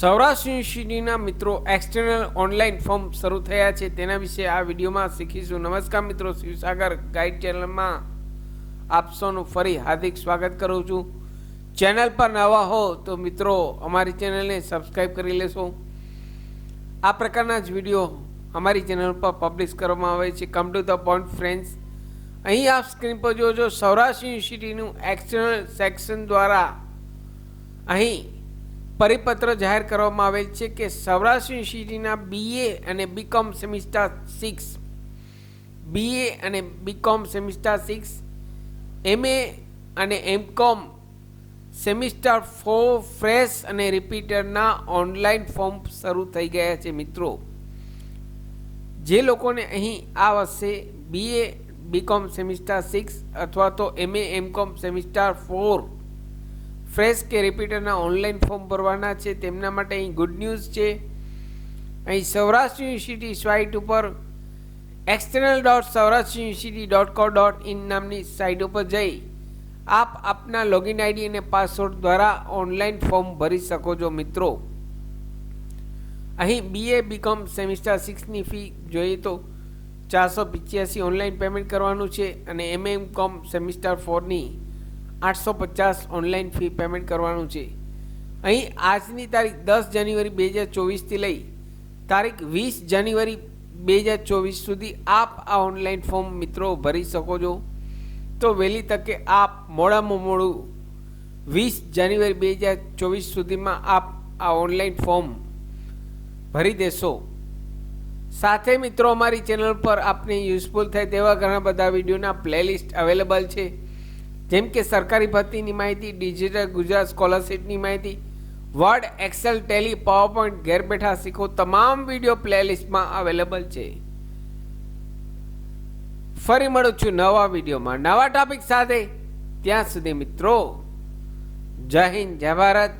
સૌરાષ્ટ્ર યુનિવર્સિટીના મિત્રો external online form શરૂ થયા છે, તેના વિશે આ વિડીયોમાં શીખીશું. નમસ્કાર મિત્રો, શિવસાગર ગાઈડ ચેનલમાં આપ સૌનું ફરી હાર્દિક સ્વાગત કરું છું. ચેનલ પર નવા હો તો મિત્રો અમારી ચેનલને સબસ્ક્રાઈબ કરી લેશો. આ પ્રકારના જ વિડીયો અમારી ચેનલ પર પબ્લિશ કરવામાં આવે છે. Come to the point friends, અહીં આપ સ્ક્રીન પર જોજો સૌરાષ્ટ્ર યુનિવર્સિટીનું એક્સટર્નલ સેક્શન દ્વારા અહીં પરિપત્ર જાહેર કરવામાં આવેલ છે કે સૌરાષ્ટ્ર યુનિવર્સિટીના BA અને BCom સેમિસ્ટર 6, BA અને BCom સેમિસ્ટર 6, MA અને MCom સેમિસ્ટર 4 ફ્રેશ અને રિપીટરના ઓનલાઈન ફોર્મ શરૂ થઈ ગયા છે. મિત્રો, જે લોકોને અહીં આ વર્ષે BA BCom સેમિસ્ટર 6 અથવા તો MA MCom સેમિસ્ટર 4 ફ્રેશ કે રિપીટરના ઓનલાઈન ફોર્મ ભરવાના છે, તેમના માટે અહીં ગુડ ન્યૂઝ છે. અહીં સૌરાષ્ટ્ર યુનિવર્સિટી સાઇટ ઉપર external.saurashtrauniversity.co.in નામની સાઇટ ઉપર જઈ આપ આપના લોગિન આઈડી અને પાસવર્ડ દ્વારા ઓનલાઈન ફોર્મ ભરી શકો છો. મિત્રો, અહીં BA BCom સેમિસ્ટર 6ની ફી જોઈએ તો 485 ઓનલાઈન પેમેન્ટ કરવાનું છે અને MA MCom સેમિસ્ટર 4ની 850 ઓનલાઈન ફી પેમેન્ટ કરવાનું છે. અહીં આજની તારીખ 10 જાન્યુઆરી 2024થી લઈ તારીખ 20 જાન્યુઆરી 2024 સુધી આપ આ ઓનલાઈન ફોર્મ મિત્રો ભરી શકો છો. તો વહેલી તકે આપ મોડામાં મોડું 20 જાન્યુઆરી 2024 સુધીમાં આપ આ ઓનલાઈન ફોર્મ ભરી દેશો. સાથે મિત્રો, અમારી ચેનલ પર આપને યુઝફુલ થાય તેવા ઘણા બધા વિડીયોના પ્લેલિસ્ટ અવેલેબલ છે, જેમ કે સરકારી ભરતીની માહિતી, ડિજિટલ ગુજરાત સ્કોલરશીપની માહિતી, વર્ડ, એક્સેલ, ટેલી, પાવરપોઈન્ટ ઘેર બેઠા શીખો તમામ વિડીયો પ્લેલિસ્ટમાં અવેલેબલ છે. ફરી મળું છું નવા વિડીયોમાં નવા ટોપિક સાથે. ત્યાં સુધી મિત્રો, જય હિન્દ, જય ભારત,